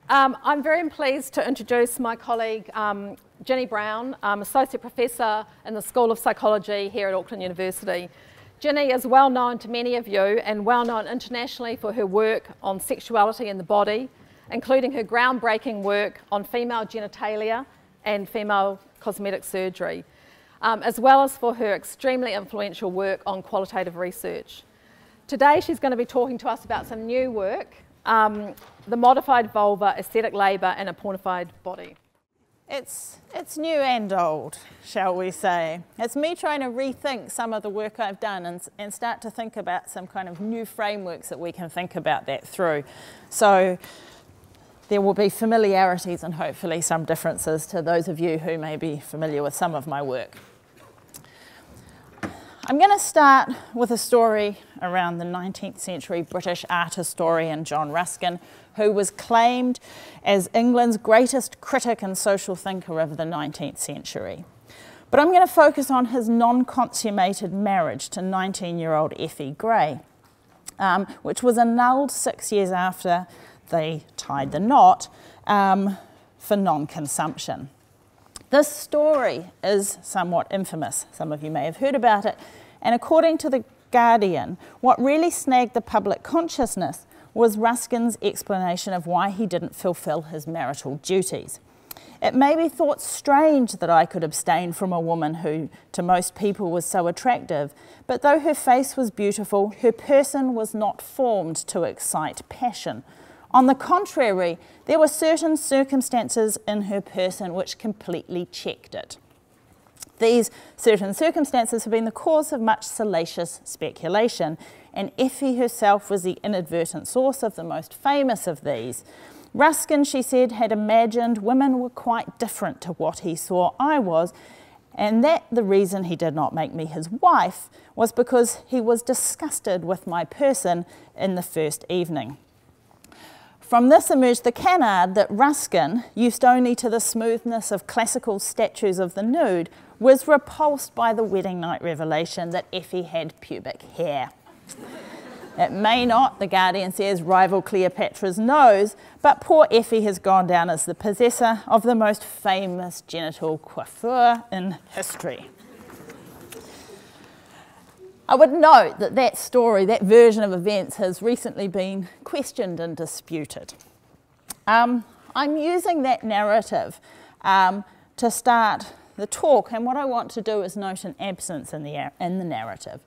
I'm very pleased to introduce my colleague, Ginny Braun, Associate Professor in the School of Psychology here at Auckland University. Ginny is well known to many of you and well known internationally for her work on sexuality in the body, including her groundbreaking work on female genitalia and female cosmetic surgery, as well as for her extremely influential work on qualitative research. Today she's going to be talking to us about some new work, the modified vulva, aesthetic labour and a pornified body. It's new and old, shall we say. It's me trying to rethink some of the work I've done and start to think about some kind of new frameworks that we can think about that through. So there will be familiarities and hopefully some differences to those of you who may be familiar with some of my work. I'm going to start with a story around the 19th century British art historian John Ruskin, who was claimed as England's greatest critic and social thinker of the 19th century. But I'm going to focus on his non-consummated marriage to 19-year-old Effie Gray, which was annulled 6 years after they tied the knot for non-consumption. This story is somewhat infamous. Some of you may have heard about it. And according to The Guardian, what really snagged the public consciousness was Ruskin's explanation of why he didn't fulfill his marital duties. It may be thought strange that I could abstain from a woman who, to most people, was so attractive, but though her face was beautiful, her person was not formed to excite passion. On the contrary, there were certain circumstances in her person which completely checked it. These certain circumstances have been the cause of much salacious speculation, and Effie herself was the inadvertent source of the most famous of these. Ruskin, she said, had imagined women were quite different to what he saw I was, and that the reason he did not make me his wife was because he was disgusted with my person in the first evening. From this emerged the canard that Ruskin, used only to the smoothness of classical statues of the nude, was repulsed by the wedding night revelation that Effie had pubic hair. It may not, The Guardian says, rival Cleopatra's nose, but poor Effie has gone down as the possessor of the most famous genital coiffure in history. I would note that that story, that version of events, has recently been questioned and disputed. I'm using that narrative to start the talk, and what I want to do is note an absence in the narrative.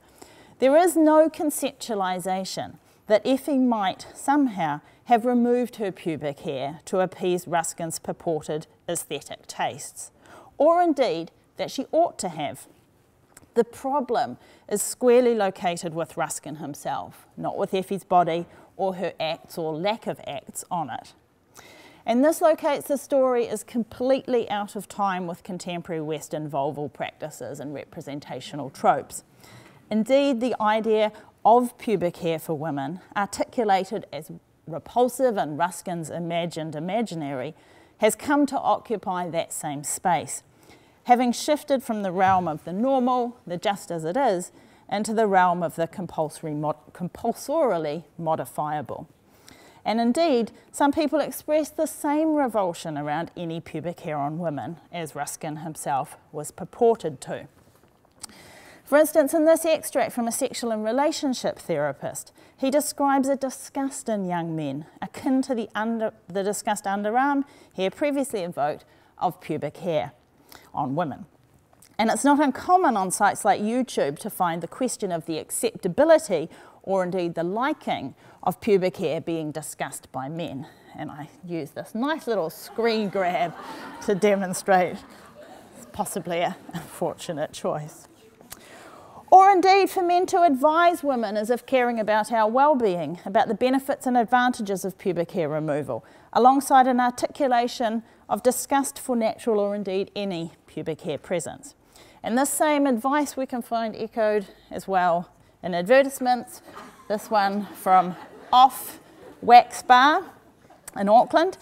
There is no conceptualisation that Effie might somehow have removed her pubic hair to appease Ruskin's purported aesthetic tastes, or indeed that she ought to have. The problem is squarely located with Ruskin himself, not with Effie's body or her acts or lack of acts on it. And this locates the story as completely out of time with contemporary Western vulval practices and representational tropes. Indeed, the idea of pubic hair for women, articulated as repulsive in Ruskin's imagined imaginary, has come to occupy that same space, having shifted from the realm of the normal, the just as it is, into the realm of the compulsorily modifiable. And indeed, some people express the same revulsion around any pubic hair on women as Ruskin himself was purported to. For instance, in this extract from a sexual and relationship therapist, he describes a disgust in young men, akin to the disgust underarm hair previously invoked of pubic hair on women. And it's not uncommon on sites like YouTube to find the question of the acceptability or indeed the liking of pubic hair being discussed by men. And I use this nice little screen grab to demonstrate possibly an unfortunate choice. Or indeed for men to advise women as if caring about our well-being, about the benefits and advantages of pubic hair removal, alongside an articulation of disgust for natural or indeed any pubic hair presence. And this same advice we can find echoed as well in advertisements. This one from Off Wax Bar in Auckland.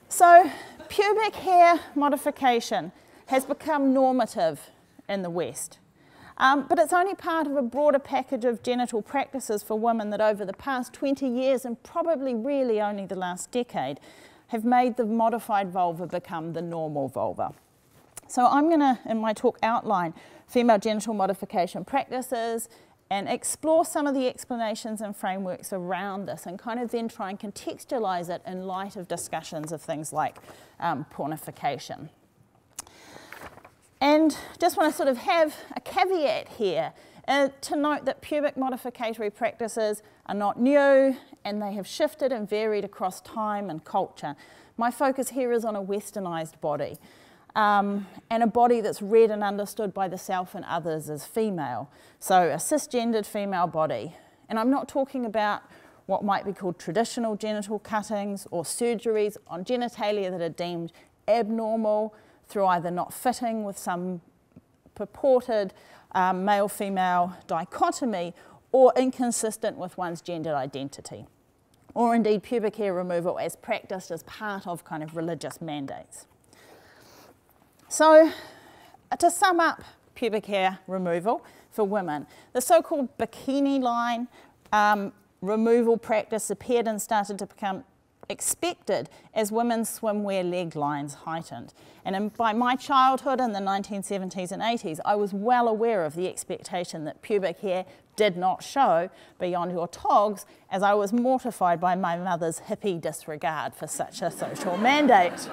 So pubic hair modification has become normative in the West. But it's only part of a broader package of genital practices for women that over the past 20 years, and probably really only the last decade, have made the modified vulva become the normal vulva. So I'm going to, in my talk, outline female genital modification practices and explore some of the explanations and frameworks around this, and kind of then try and contextualize it in light of discussions of things like pornification. And just want to sort of have a caveat here to note that pubic modificatory practices are not new, and they have shifted and varied across time and culture. My focus here is on a westernized body, and a body that's read and understood by the self and others as female. So a cisgendered female body. And I'm not talking about what might be called traditional genital cuttings or surgeries on genitalia that are deemed abnormal through either not fitting with some purported male-female dichotomy, or inconsistent with one's gender identity, or indeed pubic hair removal as practiced as part of kind of religious mandates. So to sum up pubic hair removal for women, the so-called bikini line removal practice appeared and started to become expected as women's swimwear leg lines heightened. And by my childhood in the 1970s and 80s, I was well aware of the expectation that pubic hair did not show beyond your togs, as I was mortified by my mother's hippie disregard for such a social mandate.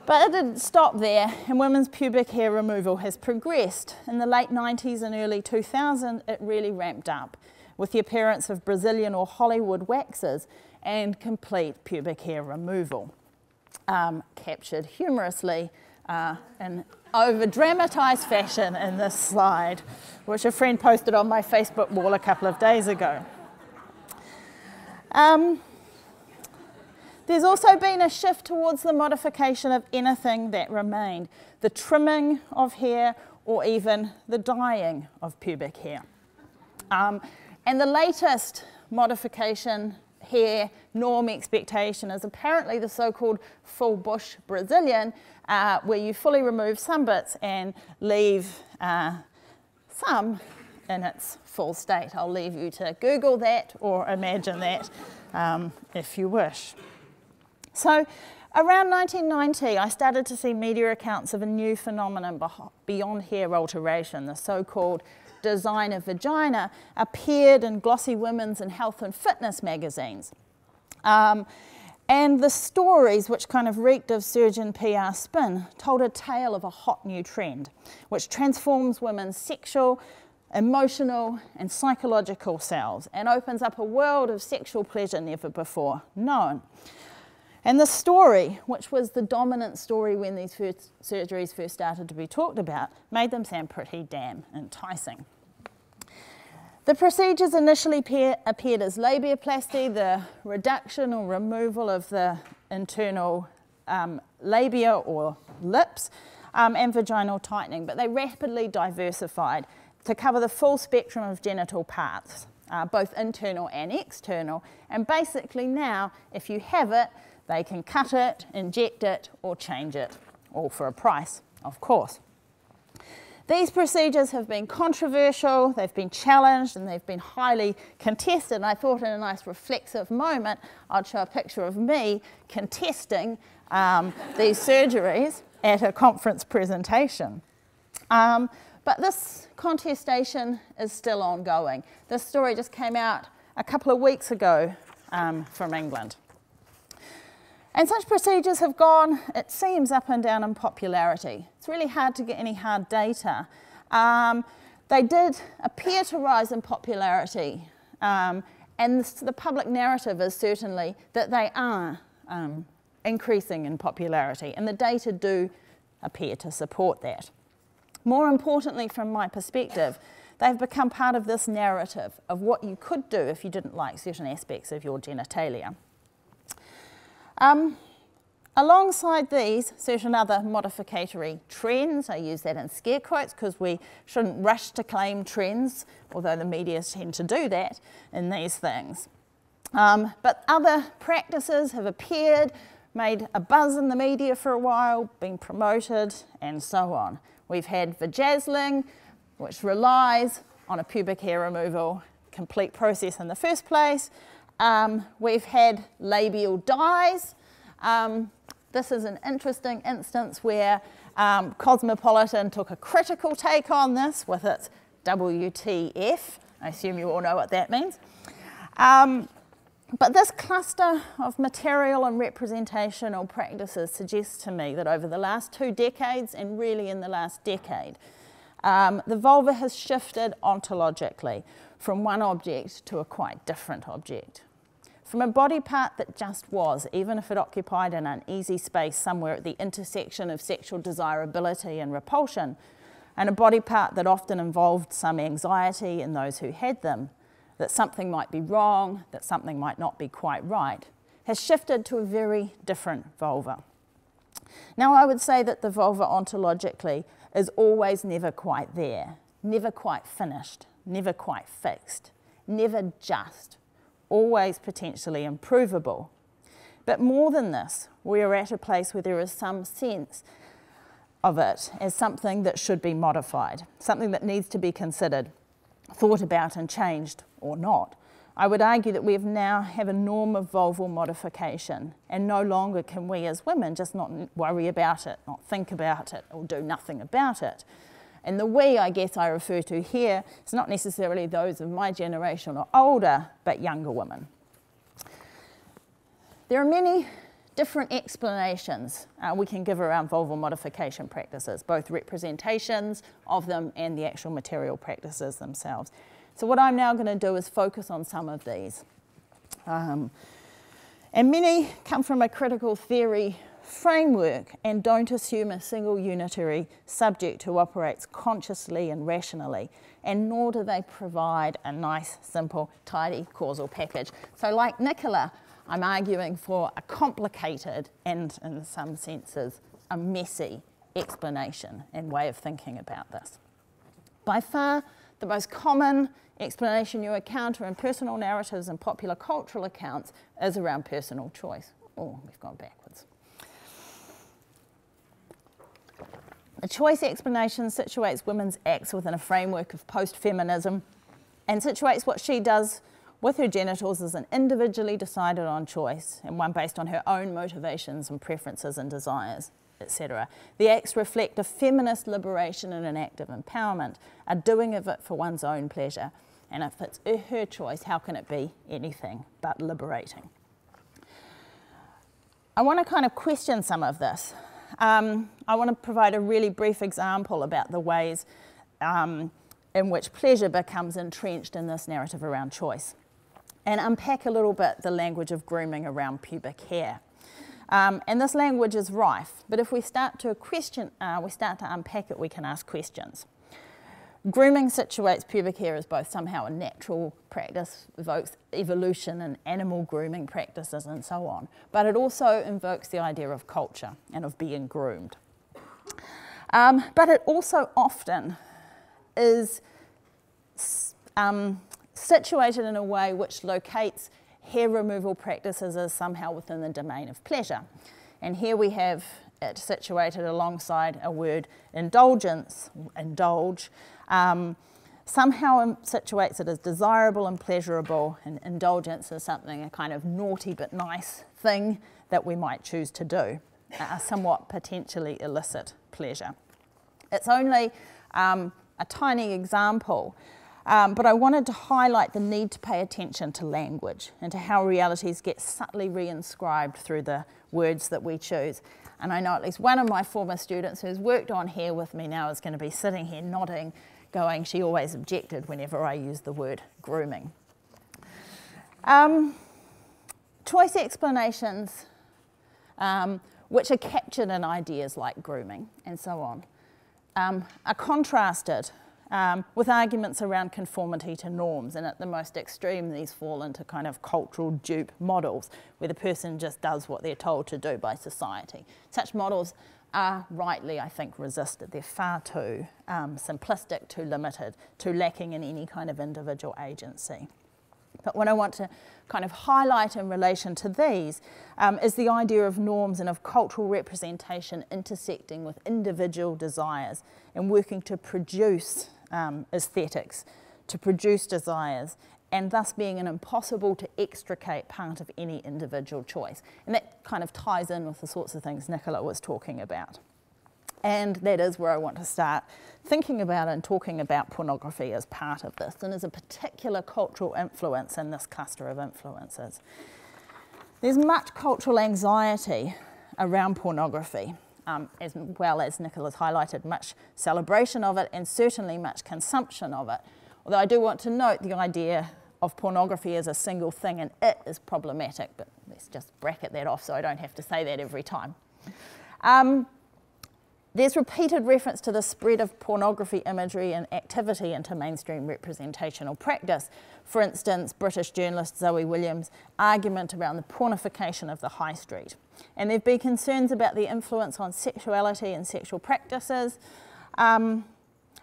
But it didn't stop there, and women's pubic hair removal has progressed. In the late 90s and early 2000s, it really ramped up, with the appearance of Brazilian or Hollywood waxes and complete pubic hair removal, captured humorously in over-dramatised fashion in this slide, which a friend posted on my Facebook wall a couple of days ago. There's also been a shift towards the modification of anything that remained, the trimming of hair or even the dyeing of pubic hair. And the latest modification hair norm expectation is apparently the so-called full bush Brazilian, where you fully remove some bits and leave some in its full state. I'll leave you to Google that or imagine that if you wish. So around 1990, I started to see media accounts of a new phenomenon beyond hair alteration, the so-called designer vagina, appeared in glossy women's and health and fitness magazines. And the stories, which kind of reeked of surgeon PR spin, told a tale of a hot new trend, which transforms women's sexual, emotional, and psychological selves, and opens up a world of sexual pleasure never before known. And the story, which was the dominant story when these surgeries first started to be talked about, made them sound pretty damn enticing. The procedures initially appeared as labiaplasty, the reduction or removal of the internal labia or lips, and vaginal tightening, but they rapidly diversified to cover the full spectrum of genital parts, both internal and external. And basically now, if you have it, they can cut it, inject it, or change it, all for a price, of course. These procedures have been controversial, they've been challenged, and they've been highly contested. And I thought in a nice reflexive moment, I'd show a picture of me contesting these surgeries at a conference presentation. But this contestation is still ongoing. This story just came out a couple of weeks ago from England. And such procedures have gone, it seems, up and down in popularity. It's really hard to get any hard data. They did appear to rise in popularity, and the public narrative is certainly that they are increasing in popularity, and the data do appear to support that. More importantly, from my perspective, they've become part of this narrative of what you could do if you didn't like certain aspects of your genitalia. Alongside these, certain other modificatory trends, I use that in scare quotes because we shouldn't rush to claim trends, although the media tend to do that in these things. But other practices have appeared, made a buzz in the media for a while, been promoted, and so on. We've had vajazzling, which relies on a pubic hair removal complete process in the first place. We've had labial dyes. This is an interesting instance where Cosmopolitan took a critical take on this with its WTF. I assume you all know what that means. But this cluster of material and representational practices suggests to me that over the last 2 decades, and really in the last decade, the vulva has shifted ontologically from one object to a quite different object. From a body part that just was, even if it occupied an uneasy space somewhere at the intersection of sexual desirability and repulsion, and a body part that often involved some anxiety in those who had them, that something might be wrong, that something might not be quite right, has shifted to a very different vulva. Now, I would say that the vulva ontologically is always never quite there, never quite finished, never quite fixed, never just, always potentially improvable. But more than this, we are at a place where there is some sense of it as something that should be modified, something that needs to be considered, thought about and changed or not. I would argue that we now have a norm of vulval modification, and no longer can we as women just not worry about it, not think about it, or do nothing about it. And the we, I guess, I refer to here is not necessarily those of my generation or older, but younger women. There are many different explanations we can give around vulval modification practices, both representations of them and the actual material practices themselves. So what I'm now going to do is focus on some of these. And many come from a critical theory framework and don't assume a single unitary subject who operates consciously and rationally, and nor do they provide a nice, simple, tidy causal package. So like Nicola, I'm arguing for a complicated and, in some senses, a messy explanation and way of thinking about this. By far, the most common explanation you encounter in personal narratives and popular cultural accounts is around personal choice. Oh, we've gone backwards. The choice explanation situates women's acts within a framework of post-feminism and situates what she does with her genitals as an individually decided on choice, and one based on her own motivations and preferences and desires, etc. The acts reflect a feminist liberation and an act of empowerment, a doing of it for one's own pleasure. And if it's her choice, how can it be anything but liberating? I want to kind of question some of this. I want to provide a really brief example about the ways in which pleasure becomes entrenched in this narrative around choice, and unpack a little bit the language of grooming around pubic hair. And this language is rife, but if we start to unpack it, we can ask questions. Grooming situates pubic hair as both somehow a natural practice, evokes evolution and animal grooming practices and so on, but it also invokes the idea of culture and of being groomed. But it also often is situated in a way which locates hair removal practices as somehow within the domain of pleasure. And here we have it situated alongside a word indulgence, indulge, somehow situates it as desirable and pleasurable, and indulgence is something, a kind of naughty but nice thing that we might choose to do, a somewhat potentially illicit pleasure. It's only a tiny example, but I wanted to highlight the need to pay attention to language and to how realities get subtly reinscribed through the words that we choose. And I know at least one of my former students who's worked on hair with me now is going to be sitting here nodding, going, she always objected whenever I used the word grooming. Choice explanations, which are captured in ideas like grooming and so on, are contrasted with arguments around conformity to norms, and at the most extreme these fall into kind of cultural dupe models where the person just does what they're told to do by society. Such models are rightly, I think, resisted. They're far too simplistic, too limited, too lacking in any kind of individual agency. But what I want to kind of highlight in relation to these is the idea of norms and of cultural representation intersecting with individual desires and working to produce aesthetics, to produce desires, and thus being an impossible to extricate part of any individual choice. And that kind of ties in with the sorts of things Nicola was talking about. And that is where I want to start thinking about and talking about pornography as part of this and as a particular cultural influence in this cluster of influences. There's much cultural anxiety around pornography, as well as Nicola's highlighted, much celebration of it and certainly much consumption of it. Although I do want to note the idea of pornography as a single thing and it is problematic, but let's just bracket that off so I don't have to say that every time. There's repeated reference to the spread of pornography imagery and activity into mainstream representational practice. For instance, British journalist Zoe Williams' argument around the pornification of the high street. And there have been concerns about the influence on sexuality and sexual practices. And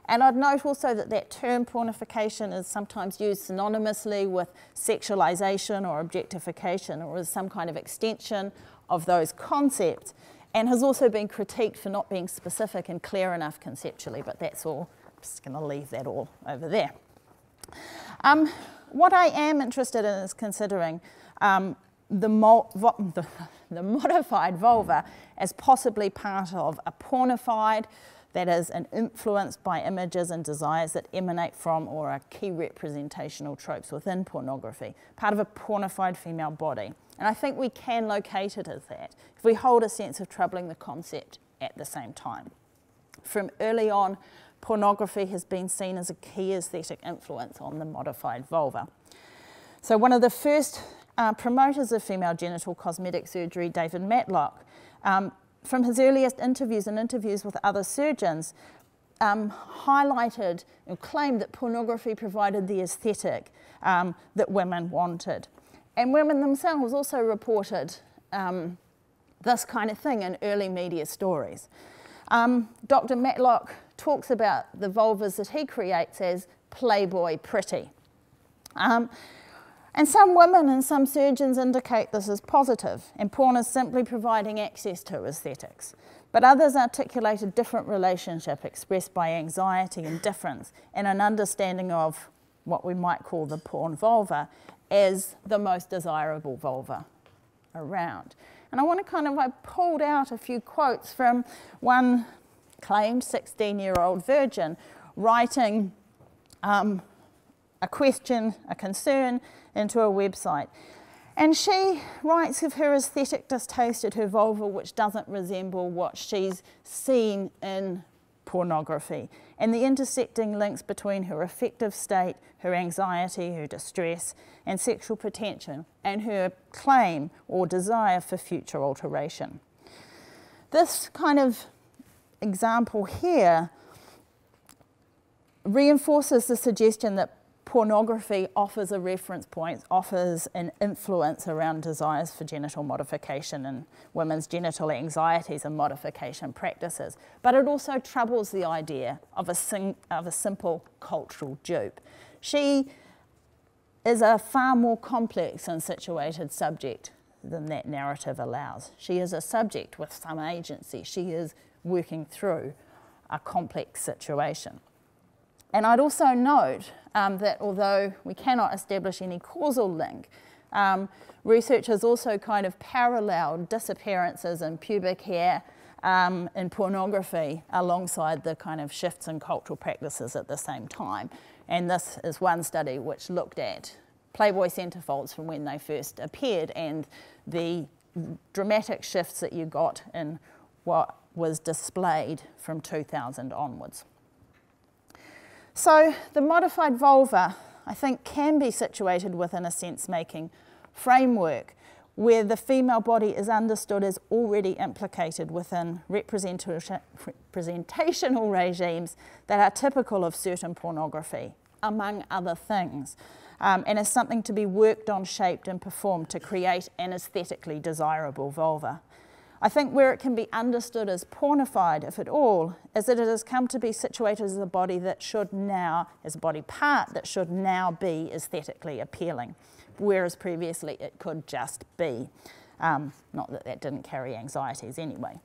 I'd note also that that term pornification is sometimes used synonymously with sexualization or objectification, or as some kind of extension of those concepts, and has also been critiqued for not being specific and clear enough conceptually, but that's all. I'm just going to leave that all over there. What I am interested in is considering the modified vulva as possibly part of a pornified, that is, an influenced by images and desires that emanate from or are key representational tropes within pornography, part of a pornified female body. And I think we can locate it as that if we hold a sense of troubling the concept at the same time. From early on, pornography has been seen as a key aesthetic influence on the modified vulva. So one of the first promoters of female genital cosmetic surgery, David Matlock, from his earliest interviews and interviews with other surgeons, highlighted and claimed that pornography provided the aesthetic that women wanted. And women themselves also reported this kind of thing in early media stories. Dr. Matlock talks about the vulvas that he creates as Playboy pretty. And some women and some surgeons indicate this as positive, and porn is simply providing access to aesthetics. But others articulate a different relationship expressed by anxiety and difference, and an understanding of what we might call the porn vulva as the most desirable vulva around. And I want to I pulled out a few quotes from one claimed 16-year-old virgin writing a question, a concern, into a website. And she writes of her aesthetic distaste at her vulva, which doesn't resemble what she's seen in pornography, and the intersecting links between her affective state, her anxiety, her distress, and sexual pretension, and her claim or desire for future alteration. This kind of example here reinforces the suggestion that pornography offers a reference point, offers an influence around desires for genital modification and women's genital anxieties and modification practices. But it also troubles the idea of a simple cultural dupe. She is a far more complex and situated subject than that narrative allows. She is a subject with some agency. She is working through a complex situation. And I'd also note that although we cannot establish any causal link, research has also kind of paralleled disappearances in pubic hair in pornography alongside the kind of shifts in cultural practices at the same time. And this is one study which looked at Playboy centerfolds from when they first appeared and the dramatic shifts that you got in what was displayed from 2000 onwards. So the modified vulva, I think, can be situated within a sense-making framework where the female body is understood as already implicated within representational regimes that are typical of certain pornography, among other things, and as something to be worked on, shaped and performed to create an aesthetically desirable vulva. I think where it can be understood as pornified, if at all, is that it has come to be situated as a body that should now, as a body part that should now be aesthetically appealing, whereas previously it could just be. Not that that didn't carry anxieties anyway.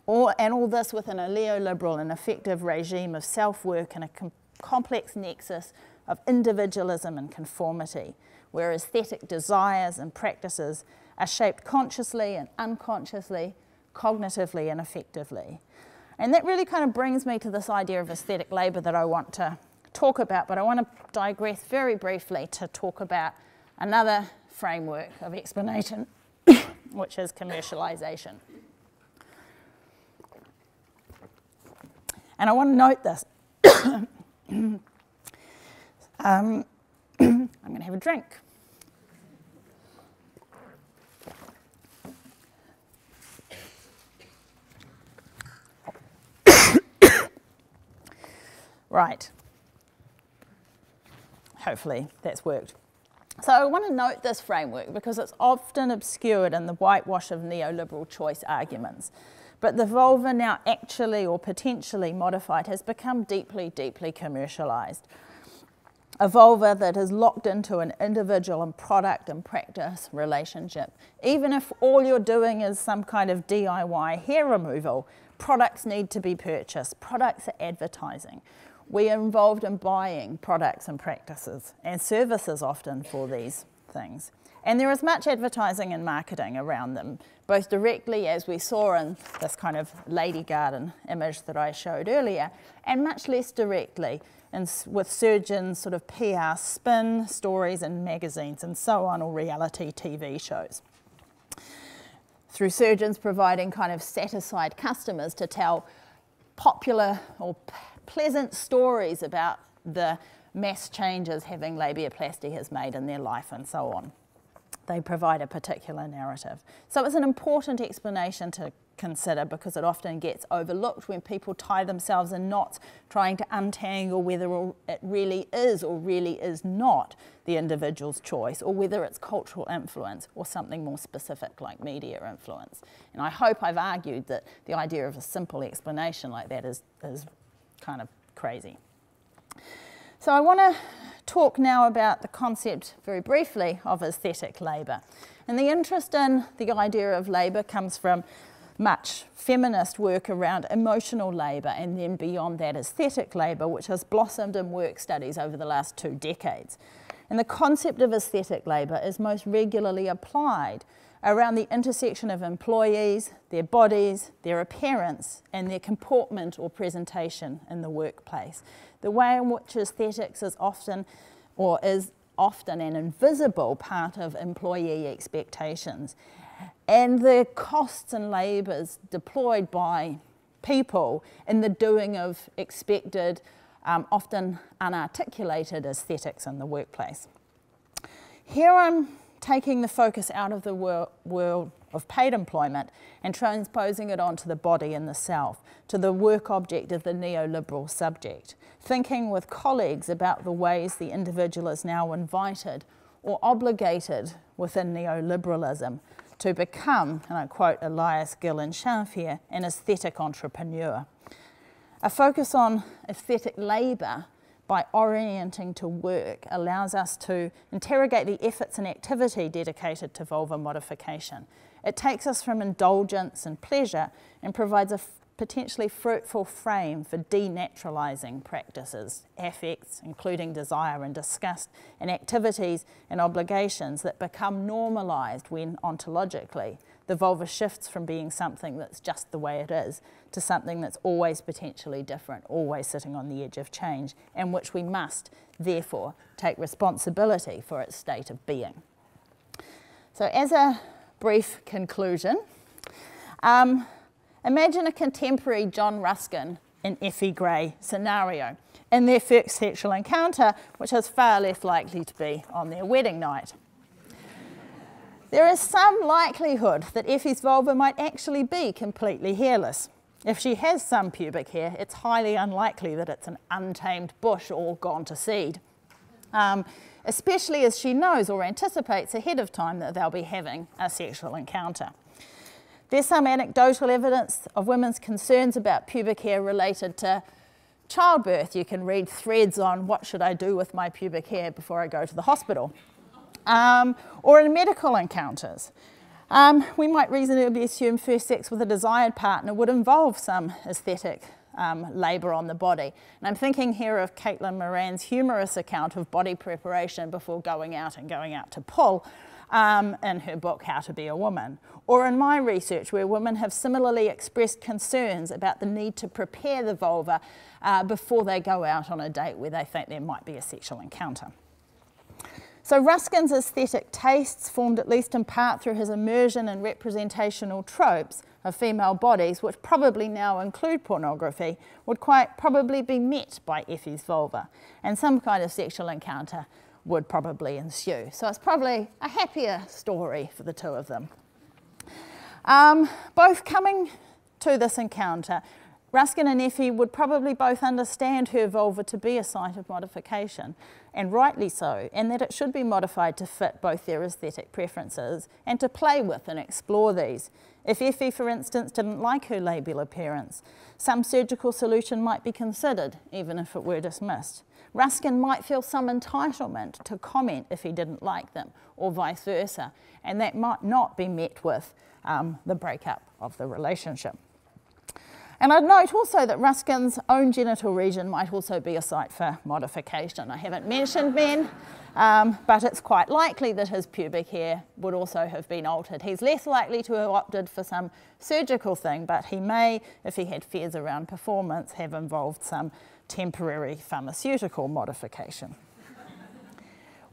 And all this within a neoliberal and effective regime of self-work and a complex nexus of individualism and conformity, where aesthetic desires and practices are shaped consciously and unconsciously, cognitively and effectively. And that really kind of brings me to this idea of aesthetic labour that I want to talk about, but I want to digress very briefly to talk about another framework of explanation, which is commercialisation. And I want to note this. I'm going to have a drink. Right. Hopefully that's worked. So I want to note this framework because it's often obscured in the whitewash of neoliberal choice arguments. But the vulva, now actually or potentially modified, has become deeply, deeply commercialised. A vulva that is locked into an individual and product and practice relationship. Even if all you're doing is some kind of DIY hair removal, products need to be purchased. Products are advertising. We are involved in buying products and practices and services often for these things. And there is much advertising and marketing around them, both directly, as we saw in this kind of lady garden image that I showed earlier, and much less directly, with surgeons' sort of PR spin, stories in magazines and so on, or reality TV shows. Through surgeons providing kind of satisfied customers to tell popular or pleasant stories about the mass changes having labiaplasty has made in their life and so on. They provide a particular narrative. So it's an important explanation to consider because it often gets overlooked when people tie themselves in knots trying to untangle whether it really is or really is not the individual's choice, or whether it's cultural influence or something more specific like media influence. And I hope I've argued that the idea of a simple explanation like that is kind of crazy. So I want to talk now about the concept, very briefly, of aesthetic labour. And the interest in the idea of labour comes from much feminist work around emotional labour, and then beyond that aesthetic labour, which has blossomed in work studies over the last 2 decades. And the concept of aesthetic labour is most regularly applied around the intersection of employees, their bodies, their appearance, and their comportment or presentation in the workplace. The way in which aesthetics is often an invisible part of employee expectations. And the costs and labours deployed by people in the doing of expected, often unarticulated aesthetics in the workplace. Here I'm taking the focus out of the world of paid employment and transposing it onto the body and the self, to the work object of the neoliberal subject, thinking with colleagues about the ways the individual is now invited or obligated within neoliberalism to become, and I quote Elias Gillen-Schaff here, an aesthetic entrepreneur. A focus on aesthetic labour by orienting to work allows us to interrogate the efforts and activity dedicated to vulva modification. It takes us from indulgence and pleasure and provides a potentially fruitful frame for denaturalising practices, affects, including desire and disgust, and activities and obligations that become normalised when ontologically the vulva shifts from being something that's just the way it is to something that's always potentially different, always sitting on the edge of change, and which we must, therefore, take responsibility for its state of being. So as a brief conclusion, imagine a contemporary John Ruskin and Effie Gray scenario in their first sexual encounter, which is far less likely to be on their wedding night. There is some likelihood that Effie's vulva might actually be completely hairless. If she has some pubic hair, it's highly unlikely that it's an untamed bush all gone to seed, especially as she knows or anticipates ahead of time that they'll be having a sexual encounter. There's some anecdotal evidence of women's concerns about pubic hair related to childbirth. You can read threads on what should I do with my pubic hair before I go to the hospital. Or in medical encounters. We might reasonably assume first sex with a desired partner would involve some aesthetic labour on the body. And I'm thinking here of Caitlin Moran's humorous account of body preparation before going out to pull in her book, How to Be a Woman. Or in my research, where women have similarly expressed concerns about the need to prepare the vulva before they go out on a date where they think there might be a sexual encounter. So Ruskin's aesthetic tastes, formed at least in part through his immersion in representational tropes of female bodies, which probably now include pornography, would quite probably be met by Effie's vulva, and some kind of sexual encounter would probably ensue. So it's probably a happier story for the two of them. Both coming to this encounter, Ruskin and Effie would probably both understand her vulva to be a site of modification, and rightly so, and that it should be modified to fit both their aesthetic preferences and to play with and explore these. If Effie, for instance, didn't like her labial appearance, some surgical solution might be considered, even if it were dismissed. Ruskin might feel some entitlement to comment if he didn't like them, or vice versa, and that might not be met with the breakup of the relationship. And I'd note also that Ruskin's own genital region might also be a site for modification. I haven't mentioned men, but it's quite likely that his pubic hair would also have been altered. He's less likely to have opted for some surgical thing, but he may, if he had fears around performance, have involved some temporary pharmaceutical modification.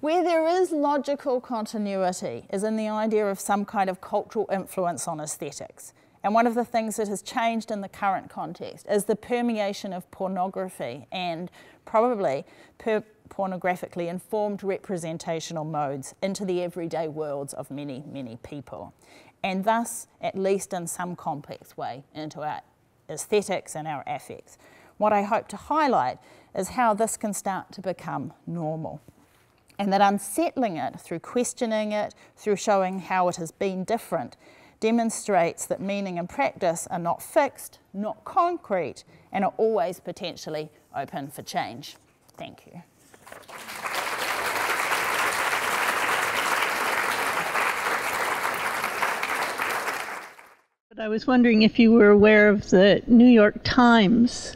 Where there is logical continuity is in the idea of some kind of cultural influence on aesthetics. And one of the things that has changed in the current context is the permeation of pornography and probably pornographically informed representational modes into the everyday worlds of many, many people. And thus, at least in some complex way, into our aesthetics and our affects. What I hope to highlight is how this can start to become normal. And that unsettling it through questioning it, through showing how it has been different, demonstrates that meaning and practice are not fixed, not concrete, and are always potentially open for change. Thank you. But I was wondering if you were aware of the New York Times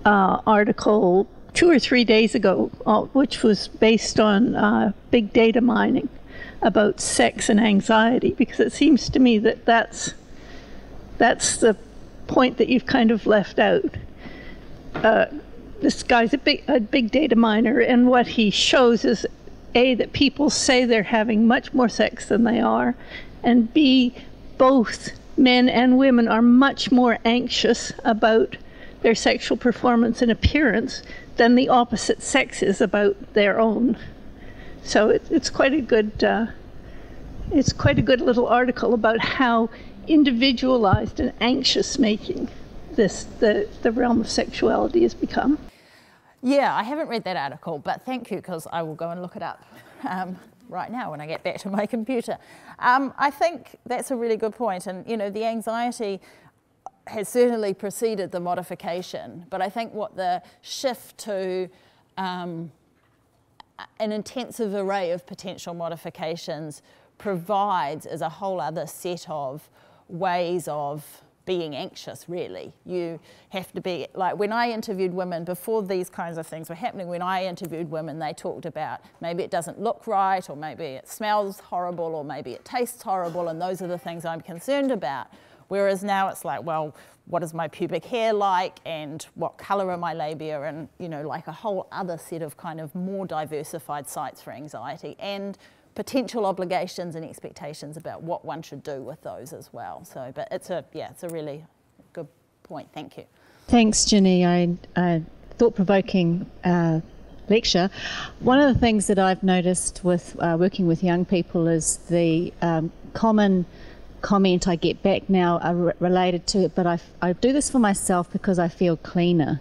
article 2 or 3 days ago, which was based on big data mining about sex and anxiety, because it seems to me that that's the point that you've kind of left out. This guy's a big data miner, and what he shows is A, that people say they're having much more sex than they are, and B, both men and women are much more anxious about their sexual performance and appearance than the opposite sex is about their own. So it's quite a good little article about how individualized and anxious making the realm of sexuality has become. Yeah, I haven't read that article, but thank you, because I will go and look it up right now when I get back to my computer. I think that's a really good point, and you know, the anxiety has certainly preceded the modification, but I think what the shift to an intensive array of potential modifications provides is a whole other set of ways of being anxious, really. You have to be, like when I interviewed women before these kinds of things were happening, when I interviewed women, they talked about maybe it doesn't look right, or maybe it smells horrible, or maybe it tastes horrible, and those are the things I'm concerned about. Whereas now it's like, well, what is my pubic hair like, and what colour are my labia, and you know, like a whole other set of kind of more diversified sites for anxiety, and potential obligations and expectations about what one should do with those as well. So, but it's a really good point. Thank you. Thanks, Ginny. I thought-provoking lecture. One of the things that I've noticed with working with young people is the common comment I get back now are related to it, but I do this for myself because I feel cleaner.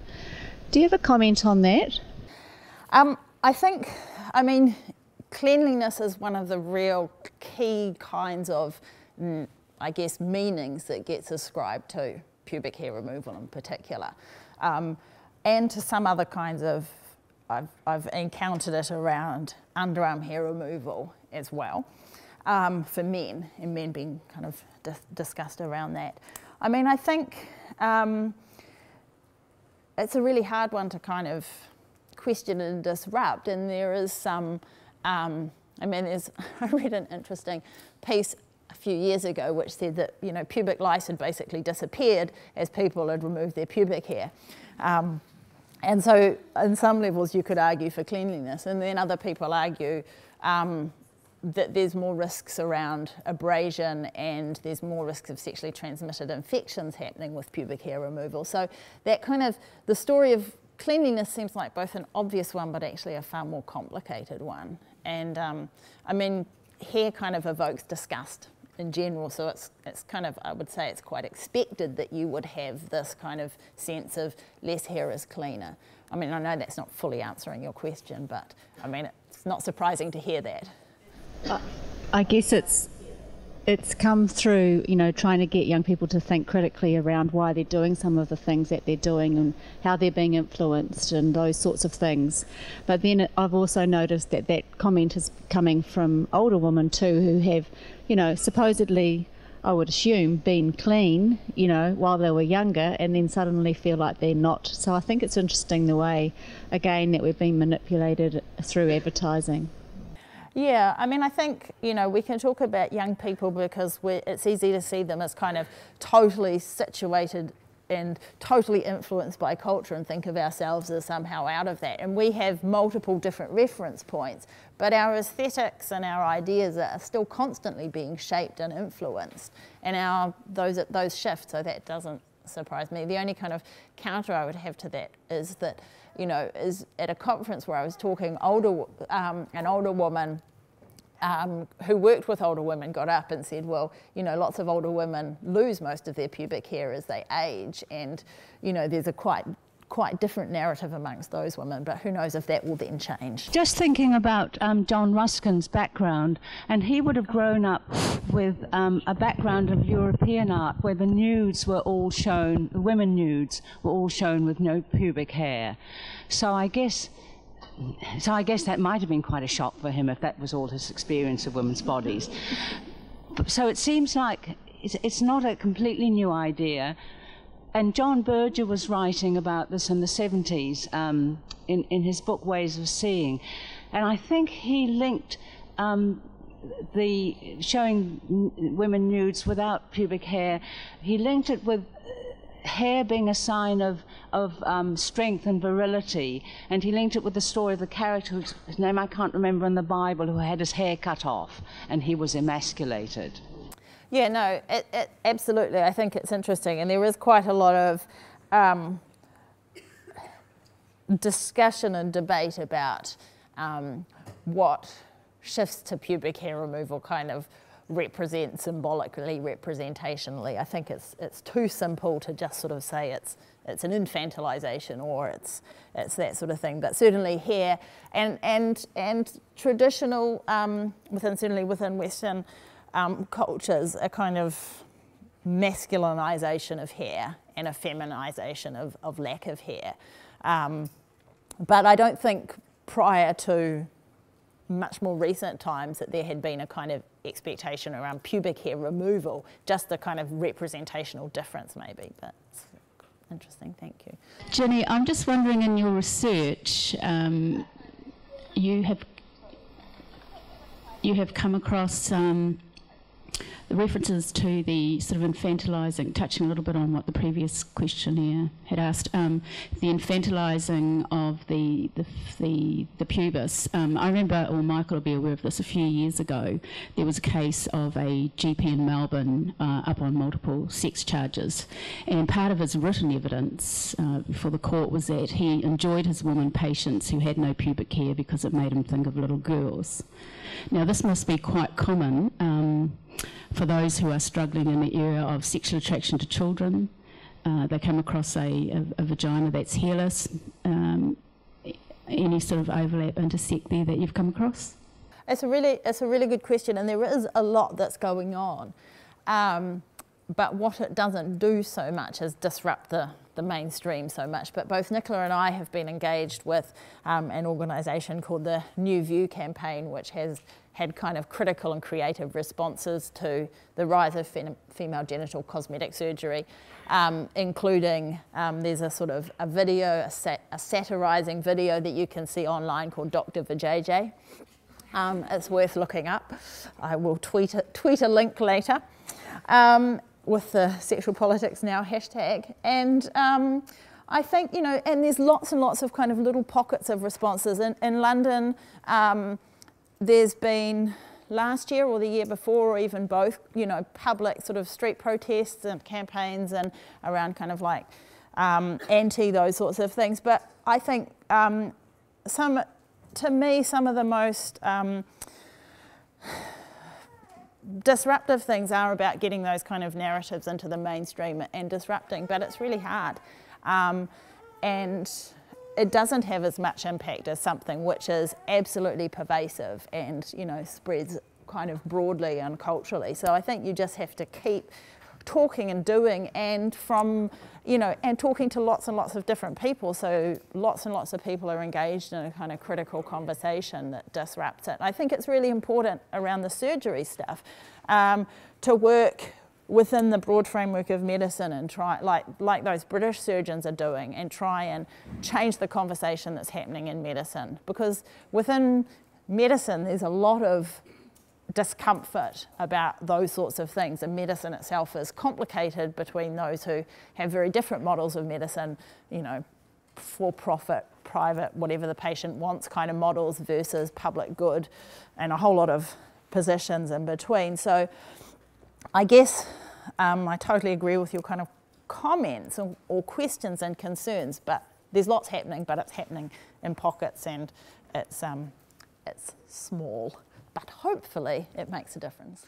Do you have a comment on that? I think, I mean, cleanliness is one of the real key kinds of I guess, meanings that gets ascribed to pubic hair removal in particular. And to some other kinds of, I've encountered it around underarm hair removal as well, for men, and men being kind of discussed around that. I mean, I think it's a really hard one to kind of question and disrupt, and there is some, I mean, I read an interesting piece a few years ago which said that, you know, pubic lice had basically disappeared as people had removed their pubic hair. And so in some levels you could argue for cleanliness, and then other people argue that there's more risks around abrasion and there's more risks of sexually transmitted infections happening with pubic hair removal. So that kind of, the story of cleanliness seems like both an obvious one but actually a far more complicated one. And I mean, hair kind of evokes disgust in general, so it's kind of, I would say it's quite expected that you would have this kind of sense of less hair is cleaner. I mean, I know that's not fully answering your question, but I mean, it's not surprising to hear that. I guess it's come through, you know, trying to get young people to think critically around why they're doing some of the things that they're doing and how they're being influenced and those sorts of things. But then I've also noticed that that comment is coming from older women too, who have, you know, supposedly, I would assume, been clean, you know, while they were younger, and then suddenly feel like they're not. So I think it's interesting the way, again, that we've been manipulated through advertising. Yeah, I mean, I think, you know, we can talk about young people because it's easy to see them as kind of totally situated and totally influenced by culture and think of ourselves as somehow out of that. And we have multiple different reference points, but our aesthetics and our ideas are still constantly being shaped and influenced. And those shift, so that doesn't surprise me. The only kind of counter I would have to that is that, you know, is at a conference where I was talking, an older woman who worked with older women got up and said, well, you know, lots of older women lose most of their pubic hair as they age, and, you know, there's a quite different narrative amongst those women, but who knows if that will then change. Just thinking about John Ruskin's background, and he would have grown up with a background of European art where the nudes were all shown, the women nudes were all shown with no pubic hair. So I guess that might have been quite a shock for him if that was all his experience of women's bodies. So it seems like it's not a completely new idea. And John Berger was writing about this in the 70s in his book Ways of Seeing. And I think he linked the showing women nudes without pubic hair, he linked it with hair being a sign of strength and virility. And he linked it with the story of the character whose name I can't remember in the Bible, who had his hair cut off and he was emasculated. Yeah, no, absolutely. I think it's interesting, and there is quite a lot of discussion and debate about what shifts to pubic hair removal kind of represent symbolically, representationally. I think it's too simple to just sort of say it's an infantilization or it's that sort of thing. But certainly hair and traditional certainly within Western cultures, a kind of masculinization of hair and a feminization of lack of hair. But I don't think prior to much more recent times that there had been a kind of expectation around pubic hair removal, just a kind of representational difference maybe. But it's interesting, thank you. Jenny, I'm just wondering, in your research, you have come across the references to the sort of infantilizing, touching a little bit on what the previous questionnaire had asked, the infantilizing of the pubis. I remember, or Michael will be aware of this, a few years ago, there was a case of a GP in Melbourne up on multiple sex charges, and part of his written evidence before the court was that he enjoyed his women patients who had no pubic hair because it made him think of little girls. Now this must be quite common for those who are struggling in the area of sexual attraction to children. They come across a vagina that's hairless. Any sort of overlap, intersect there that you've come across? It's a really good question, and there is a lot that's going on. But what it doesn't do so much is disrupt the mainstream so much. But both Nicola and I have been engaged with an organisation called the New View campaign, which has had kind of critical and creative responses to the rise of female genital cosmetic surgery, including there's a sort of a video, a satirising video that you can see online called Dr. Vijay. It's worth looking up. I will tweet a link later. With the Sexual Politics Now hashtag. And I think, you know, and there's lots and lots of kind of little pockets of responses. In London, there's been last year or the year before, or even both, you know, public sort of street protests and campaigns and around kind of like anti those sorts of things. But I think to me, some of the most disruptive things are about getting those kind of narratives into the mainstream and disrupting, but it's really hard. And it doesn't have as much impact as something which is absolutely pervasive and, you know, spreads kind of broadly and culturally. So I think you just have to keep talking and doing, and from, you know, and talking to lots and lots of different people, so lots and lots of people are engaged in a kind of critical conversation that disrupts it. I think it's really important around the surgery stuff to work within the broad framework of medicine and try, like those British surgeons are doing, and try and change the conversation that's happening in medicine, because within medicine there's a lot of discomfort about those sorts of things, and medicine itself is complicated between those who have very different models of medicine, you know, for profit, private, whatever the patient wants kind of models versus public good, and a whole lot of positions in between. So I guess I totally agree with your kind of comments or questions and concerns, but there's lots happening, but it's happening in pockets, and it's small. But hopefully it makes a difference.